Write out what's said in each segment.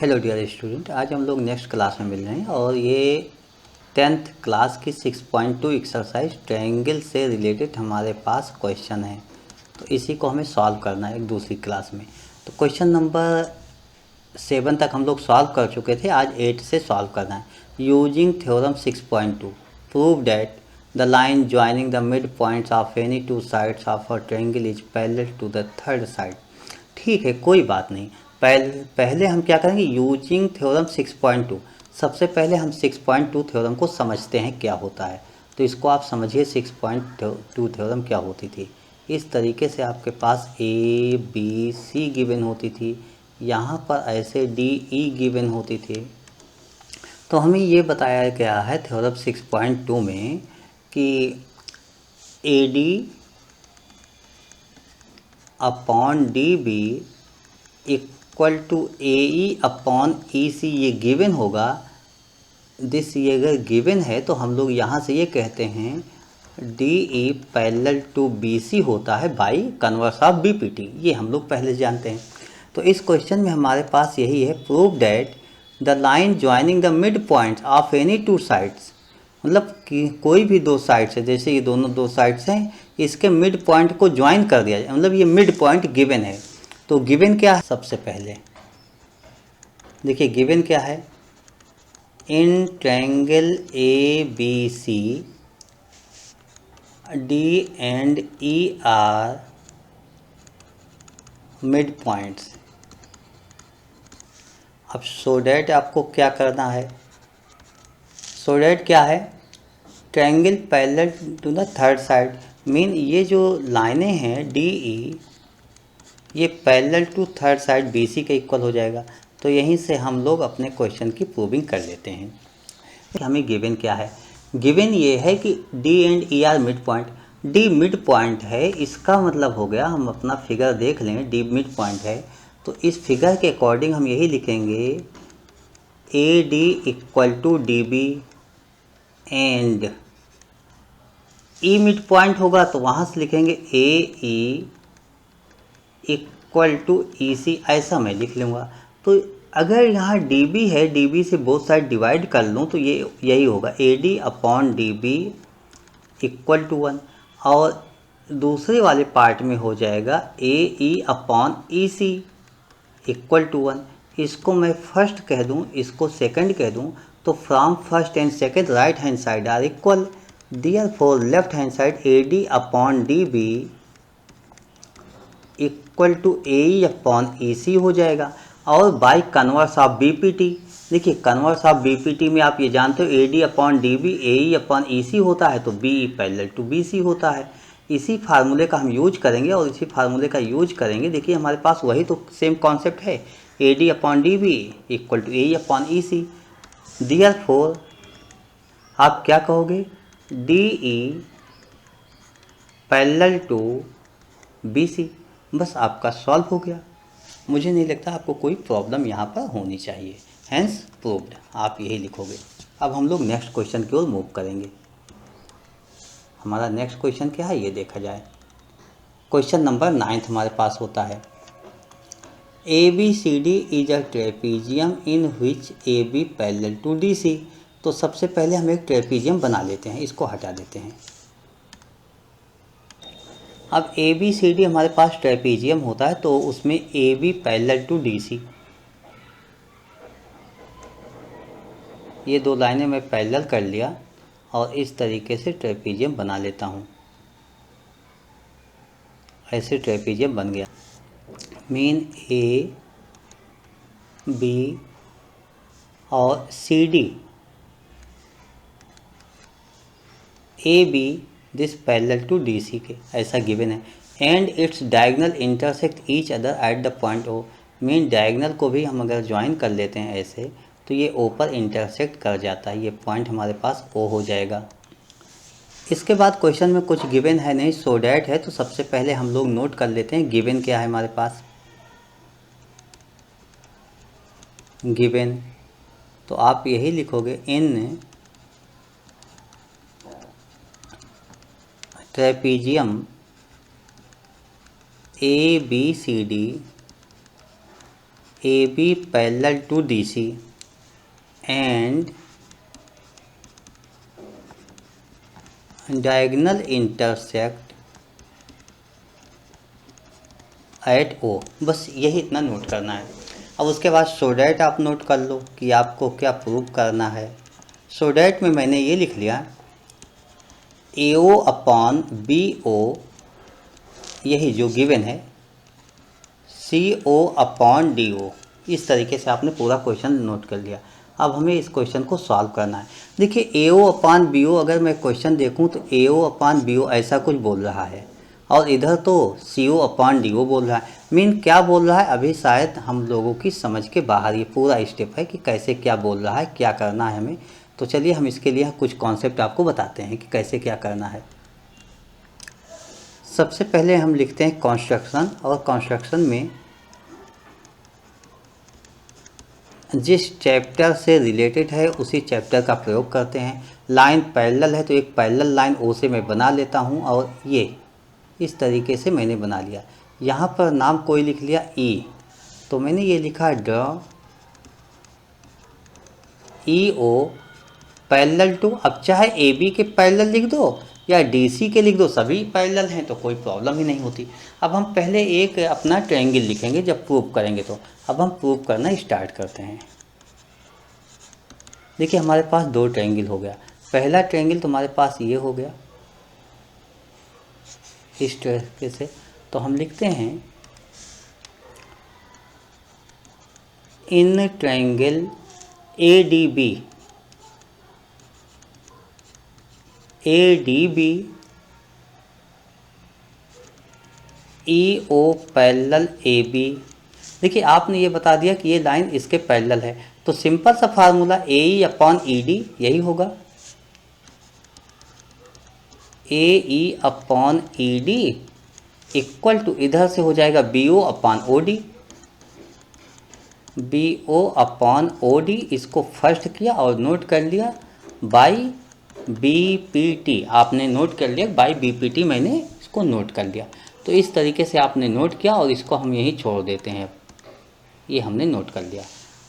Hello dear student, आज हम लोग नेक्स्ट क्लास में मिल रहे हैं और ये 10th क्लास की 6.2 एक्सरसाइज ट्रायंगल से रिलेटेड हमारे पास क्वेश्चन है। तो इसी को हमें सॉल्व करना है एक दूसरी क्लास में। तो क्वेश्चन नंबर 7 तक हम लोग सॉल्व कर चुके थे, आज 8 से सॉल्व करना है। Using theorem 6.2 prove that the line joining the mid points of any two sides of a triangle is parallel to the third side. ठीक है, कोई बात नहीं। पहले हम क्या करेंगे, यूजिंग थ्योरम 6.2। सबसे पहले हम 6.2 थ्योरम को समझते हैं क्या होता है। तो इसको आप समझिए, 6.2 थ्योरम क्या होती थी। इस तरीके से आपके पास ए बी सी गिवन होती थी, यहाँ पर ऐसे डी ई गिवन होती थी। तो हमें ये बताया गया है थ्योरम 6.2 में कि A D upon D B equal to A E upon E C, ये गिवन होगा। ये अगर गिवन है तो हम लोग यहाँ से ये कहते हैं D E parallel to B C होता है by converse of B P T. ये हम लोग पहले जानते हैं। तो इस क्वेश्चन में हमारे पास यही है, prove that the line joining the mid points of any two sides, मतलब कि कोई भी दो साइड्स है, जैसे ये दोनों दो साइड्स हैं, इसके मिड पॉइंट को ज्वाइन कर दिया जाए, मतलब ये मिड पॉइंट गिवन है। तो गिवन क्या है, सबसे पहले देखिए गिवन क्या है। In triangle A B C D and E are mid points. अब सो डैट आपको क्या करना है, सो डैट क्या है, triangle parallel to the third side. Mean ये जो लाइनें हैं डी ई, ये parallel to third side B C के इक्वल हो जाएगा। तो यहीं से हम लोग अपने क्वेश्चन की प्रूविंग कर लेते हैं। हमें गिवन क्या है, गिवन ये है कि D and E are mid point. D mid point है, इसका मतलब हो गया, हम अपना फिगर देख लें, डी मिड पॉइंट है तो इस फिगर के अकॉर्डिंग हम यही लिखेंगे A D equal to D B and E mid point होगा तो वहाँ से लिखेंगे ए ई इक्वल टू ई सी, ऐसा मैं लिख लूँगा। तो अगर यहाँ डी बी है, डी बी से बोथ साइड डिवाइड कर लूँ तो ये यही होगा A D upon D B equal to 1, और दूसरे वाले पार्ट में हो जाएगा A E upon E C equal to 1। इसको मैं फर्स्ट कह दूँ, इसको सेकंड कह दूँ, तो from first and second right hand side are equal, therefore left hand side A D upon D B equal to A E upon E C हो जाएगा। और by converse of B P T, देखिए converse of B P T में आप ये जानते हो A D upon D B A E upon E C होता है, तो B E parallel to B C होता है। इसी फार्मूले का हम यूज करेंगे और इसी फार्मूले का यूज करेंगे। देखिए हमारे पास वही तो सेम कॉन्सेप्ट है, A D upon D B equal to A E upon E C. Therefore आप क्या कहोगे, D E parallel to B C. बस आपका सॉल्व हो गया। मुझे नहीं लगता आपको कोई प्रॉब्लम यहाँ पर होनी चाहिए। हैंस प्रूव्ड, आप यही लिखोगे। अब हम लोग नेक्स्ट क्वेश्चन की ओर मूव करेंगे। हमारा नेक्स्ट क्वेश्चन क्या है ये देखा जाए। क्वेश्चन नंबर 9 हमारे पास होता है, A B C D is a trapezium in which A B parallel to D C. तो सबसे पहले हम एक ट्रेपीजियम बना लेते हैं, इसको हटा देते हैं। अब ए बी सी डी हमारे पास ट्रेपीजियम होता है तो उसमें A B parallel to D C, ये दो लाइनें मैं पैरेलल कर लिया और इस तरीके से ट्रेपीजियम बना लेता हूँ। ऐसे ट्रेपीजियम बन गया। मीन ए बी और C D, A B this parallel to D C के, ऐसा गिवन है। And its diagonal intersect each other at the point O. Mean diagonal को भी हम अगर ज्वाइन कर लेते हैं ऐसे तो ये ओ पर इंटरसेक्ट कर जाता है, ये पॉइंट हमारे पास ओ हो जाएगा। इसके बाद क्वेश्चन में कुछ गिवन है नहीं, सो डैट है, तो सबसे पहले हम लोग नोट कर लेते हैं गिवन क्या है हमारे पास। गिवन तो आप यही लिखोगे, in trapezium A B C D AB parallel to DC and diagonal intersect at O। बस यही इतना नोट करना है। अब उसके बाद सो डैट आप नोट कर लो कि आपको क्या प्रूव करना है। सो डैट में मैंने ये लिख लिया AO अपॉन BO, यही जो गिवन है, CO अपॉन DO। इस तरीके से आपने पूरा क्वेश्चन नोट कर लिया। अब हमें इस क्वेश्चन को सॉल्व करना है। देखिए AO अपान BO, अगर मैं क्वेश्चन देखूं तो AO अपान BO ऐसा कुछ बोल रहा है और इधर तो CO अपान DO बोल रहा है। मीन क्या बोल रहा है अभी शायद हम लोगों की समझ के बाहर ये पूरा स्टेप है कि कैसे क्या बोल रहा है, क्या करना है हमें। तो चलिए हम इसके लिए कुछ कॉन्सेप्ट आपको बताते हैं कि कैसे क्या करना है। सबसे पहले हम लिखते हैं कॉन्स्ट्रक्शन, और कॉन्स्ट्रक्शन में जिस चैप्टर से रिलेटेड है उसी चैप्टर का प्रयोग करते हैं। लाइन पैरेलल है तो एक पैरेलल लाइन ओ से मैं बना लेता हूं, और ये इस तरीके से मैंने बना लिया। यहाँ पर नाम कोई लिख लिया E, तो मैंने ये लिखा ड्रॉ EO पैरेलल टू, अब चाहे AB के पैरेलल लिख दो या DC के लिख दो, सभी पैरेलल हैं तो कोई प्रॉब्लम ही नहीं होती। अब हम पहले एक अपना ट्रायंगल लिखेंगे जब प्रूव करेंगे। तो अब हम प्रूव करना स्टार्ट करते हैं। देखिए हमारे पास दो ट्रायंगल हो गया। पहला ट्रायंगल तुम्हारे पास ये हो गया इस तरीके से। तो हम लिखते हैं in triangle ADB EO parallel AB। देखिए आपने ये बता दिया कि ये लाइन इसके पैरेलल है, तो सिंपल सा फार्मूला AE अपॉन ED यही होगा। AE upon ED equal to, इधर से हो जाएगा BO upon OD। BO upon OD, इसको फर्स्ट किया और नोट कर लिया बाई BPT। आपने नोट कर लिया बाई BPT, मैंने इसको नोट कर लिया। तो इस तरीके से आपने नोट किया और इसको हम यहीं छोड़ देते हैं। ये हमने नोट कर लिया।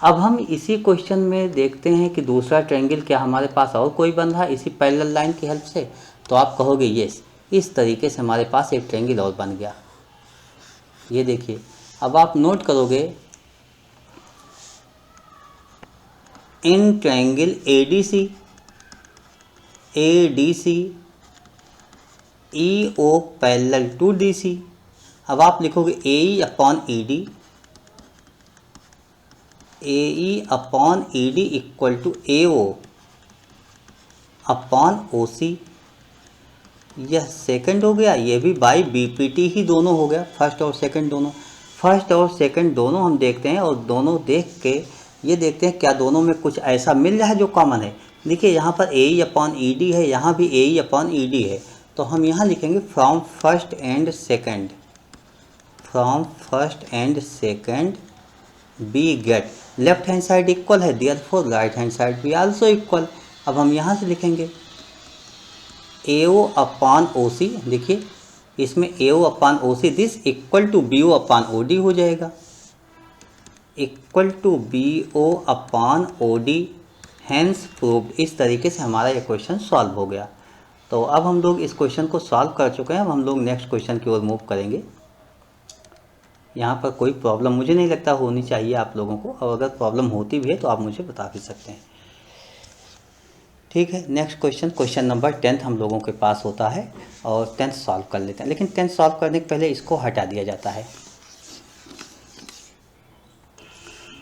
अब हम इसी क्वेश्चन में देखते हैं कि दूसरा ट्रायंगल क्या हमारे पास और कोई बन रहा है इसी पैरेलल लाइन की हेल्प से। तो आप कहोगे यस, इस तरीके से हमारे पास एक ट्रायंगल और बन गया। ये देखिए, अब आप नोट करोगे in triangle ADC EO parallel to DC। अब आप लिखोगे AE upon ED equal to AO upon OC। यह सेकंड हो गया, ये भी बाई BPT ही दोनों हो गया, फर्स्ट और सेकंड दोनों। फर्स्ट और सेकंड दोनों हम देखते हैं और दोनों देख के ये देखते हैं क्या दोनों में कुछ ऐसा मिल रहा है जो कॉमन है। देखिए यहाँ पर AE अपॉन ED है, यहाँ भी AE अपॉन ED है। तो हम यहाँ लिखेंगे from first and second we get left hand side equal है, देयरफॉर राइट हैंड साइड भी आल्सो इक्वल। अब हम यहाँ से लिखेंगे AO अपॉन OC। देखिए इसमें AO upon OC this equal to BO upon OD हो जाएगा, equal to BO upon OD, hence proved. इस तरीके से हमारा ये क्वेश्चन सॉल्व हो गया। तो अब हम लोग इस क्वेश्चन को सॉल्व कर चुके हैं। अब हम लोग नेक्स्ट क्वेश्चन की ओर मूव करेंगे। यहाँ पर कोई प्रॉब्लम मुझे नहीं लगता होनी चाहिए आप लोगों को, और अगर प्रॉब्लम होती भी है तो आप मुझे बता भी सकते हैं। ठीक है, नेक्स्ट क्वेश्चन नंबर 10 हम लोगों के पास होता है और 10th सॉल्व कर लेते हैं। लेकिन 10th सॉल्व करने के पहले इसको हटा दिया जाता है।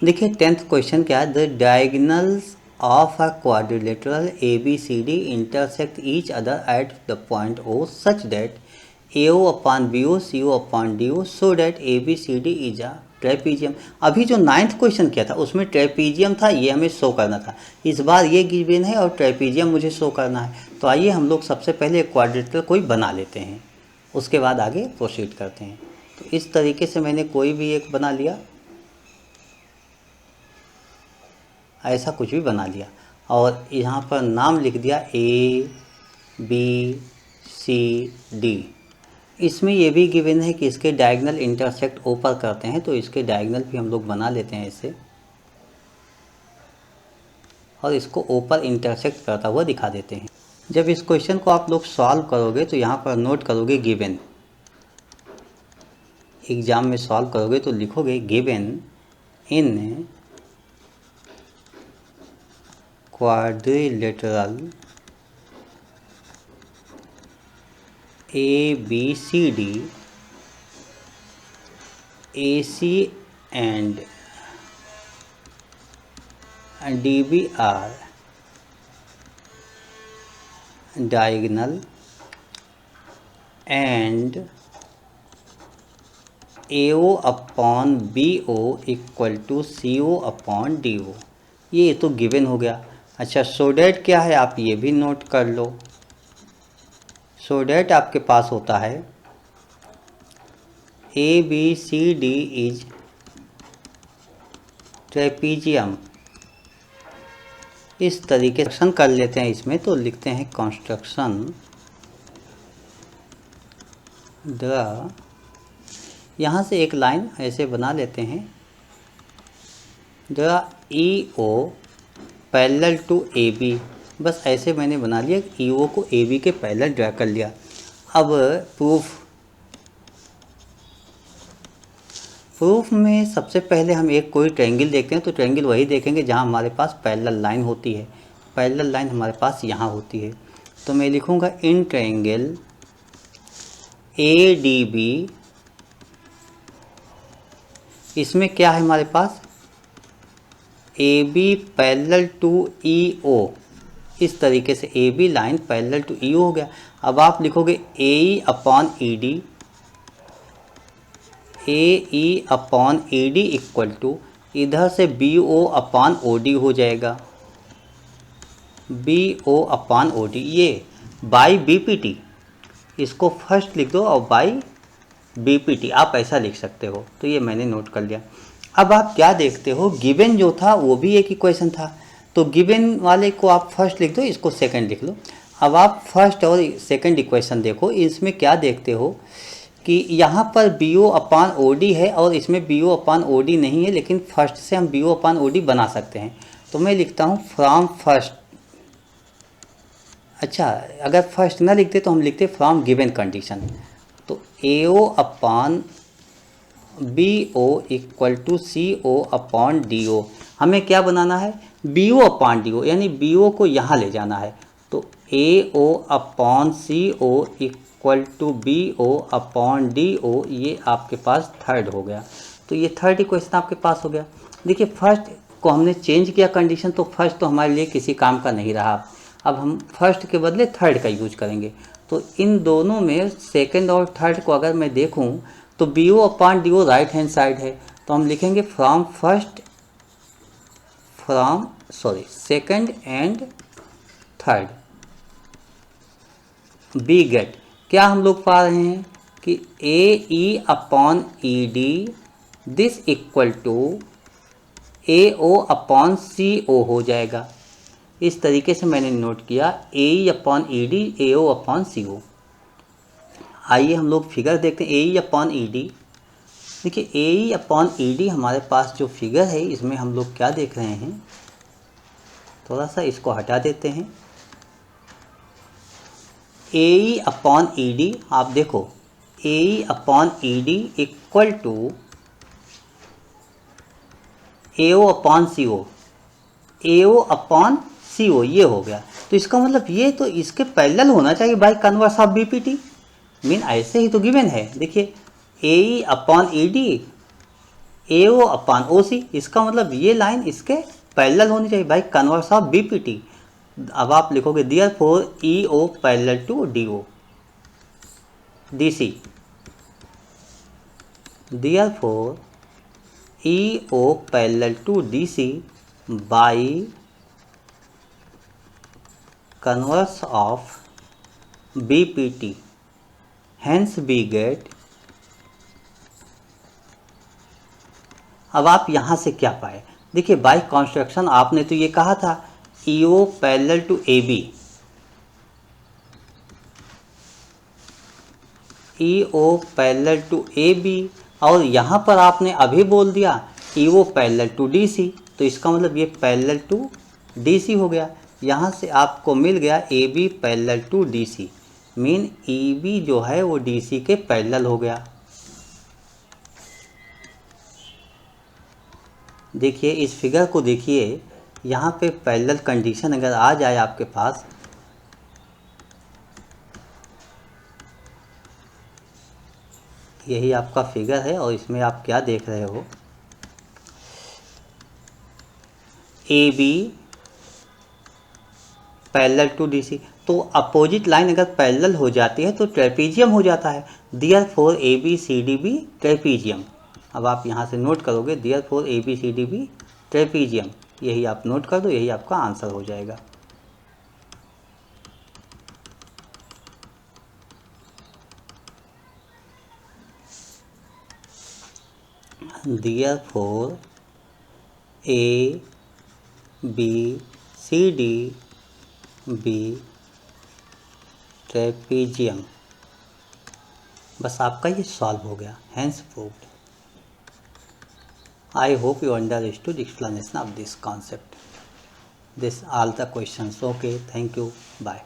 देखिए 10th क्वेश्चन क्या है, the diagonals of a quadrilateral ABCD intersect each other at the point O such that AO upon BO CO upon DO so that ABCD is a trapezium. अभी जो 9th क्वेश्चन किया था उसमें trapezium था, ये हमें शो करना था। इस बार ये गिवन है और ट्रेपीजियम मुझे शो करना है। तो आइए हम लोग सबसे पहले एक क्वाड्रिलेटरल कोई बना लेते हैं, उसके बाद आगे प्रोसीड करते हैं। तो इस तरीके से मैंने कोई भी एक बना लिया, ऐसा कुछ भी बना लिया और यहाँ पर नाम लिख दिया ABCD। इसमें ये भी गिवन है कि इसके डायगोनल इंटरसेक्ट ऊपर करते हैं, तो इसके डायगोनल भी हम लोग बना लेते हैं ऐसे, और इसको ऊपर इंटरसेक्ट करता हुआ दिखा देते हैं। जब इस क्वेश्चन को आप लोग सॉल्व करोगे तो यहाँ पर नोट करोगे गिवन, एग्जाम में सॉल्व करोगे तो लिखोगे given in quadrilateral ABCD AC and DB are diagonal and AO upon BO equal to CO upon DO। ये तो गिवन हो गया। अच्छा, सो डैट क्या है आप ये भी नोट कर लो। सो डैट आपके पास होता है ABCD इज ट्रेपीजियम। इस तरीके से कर लेते हैं इसमें, तो लिखते हैं कंस्ट्रक्शन द, यहाँ से एक लाइन ऐसे बना लेते हैं, the EO parallel to AB। बस ऐसे मैंने बना लिया, EO को AB के पैरेलल ड्रा कर लिया। अब प्रूफ में सबसे पहले हम एक कोई ट्रायंगल देखते हैं, तो ट्रायंगल वही देखेंगे जहाँ हमारे पास पैरेलल लाइन होती है। पैरेलल लाइन हमारे पास यहाँ होती है, तो मैं लिखूँगा इन ट्रायंगल ADB, इसमें क्या है हमारे पास AB पैरेलल टू EO। इस तरीके से AB line parallel to EO हो गया। अब आप लिखोगे AE upon ED, AE upon ED equal to, इधर से BO अपॉन OD हो जाएगा, BO अपॉन OD, ये बाई BPT, इसको फर्स्ट लिख दो और बाई BPT आप ऐसा लिख सकते हो। तो ये मैंने नोट कर लिया। अब आप क्या देखते हो, गिवन जो था वो भी एक इक्वेशन था, तो गिवन वाले को आप फर्स्ट लिख दो, इसको सेकंड लिख लो। अब आप फर्स्ट और सेकंड इक्वेशन देखो, इसमें क्या देखते हो कि यहाँ पर BO अपान OD है और इसमें BO अपान OD नहीं है, लेकिन फर्स्ट से हम BO अपान OD बना सकते हैं। तो मैं लिखता हूँ फ्रॉम फर्स्ट। अच्छा, अगर फर्स्ट ना लिखते तो हम लिखते फ्रॉम गिवन कंडीशन। तो AO upon BO equal to CO upon DO। हमें क्या बनाना है, BO अपॉन DO, यानी BO को यहाँ ले जाना है। तो AO upon CO equal to BO upon DO, ये आपके पास थर्ड हो गया। तो ये थर्ड इक्वेशन आपके पास हो गया। देखिए, फर्स्ट को हमने चेंज किया कंडीशन, तो फर्स्ट तो हमारे लिए किसी काम का नहीं रहा। अब हम फर्स्ट के बदले थर्ड का यूज करेंगे। तो इन दोनों में सेकंड और थर्ड को अगर मैं देखूं तो BO upon DO right hand side है, तो हम लिखेंगे second and third. We get, क्या हम लोग पा रहे हैं कि AE upon ED this equal to AO upon CO हो जाएगा। इस तरीके से मैंने नोट किया AE upon ED AO upon CO। आइए हम लोग फिगर देखते हैं AE अपॉन ED। देखिए, AE अपॉन ED हमारे पास जो फिगर है, इसमें हम लोग क्या देख रहे हैं, थोड़ा सा इसको हटा देते हैं। AE अपॉन ED आप देखो, AE upon ED equal to AO upon CO, AO upon CO, ये हो गया। तो इसका मतलब ये तो इसके पैरेलल होना चाहिए bye converse of BPT, mean ऐसे ही तो गिवन है। देखिए, AE upon ED AO upon OC, इसका मतलब ये लाइन इसके पैरेलल होनी चाहिए बाय कन्वर्स ऑफ BPT। अब आप लिखोगे therefore EO parallel to DO DC, therefore EO parallel to DC by converse of BPT, hence we get। अब आप यहाँ से क्या पाए, देखिए बाय कंस्ट्रक्शन आपने तो ये कहा था EO parallel to AB, E O parallel to A B, और यहाँ पर आपने अभी बोल दिया E O parallel to D C, तो इसका मतलब ये पैरेलल टू डी सी हो गया। यहाँ से आपको मिल गया A B parallel to D C, mean E B जो है वो डी सी के पैरेलल हो गया। देखिए इस फिगर को देखिए, यहाँ पे पैरेलल कंडीशन अगर आ जाए आपके पास, यही आपका फिगर है और इसमें आप क्या देख रहे हो, A B parallel to D C, तो अपोजिट लाइन अगर पैरेलल हो जाती है तो ट्रेपीजियम हो जाता है। Therefore A B C D be trapezium. अब आप यहाँ से नोट करोगे therefore A B C D be trapezium, यही आप नोट कर दो, यही आपका आंसर हो जाएगा। Therefore A B C D be trapezium. बस आपका ये सॉल्व हो गया, hence proved. I hope you understood explanation of this concept. This all the questions. Okay, thank you. Bye.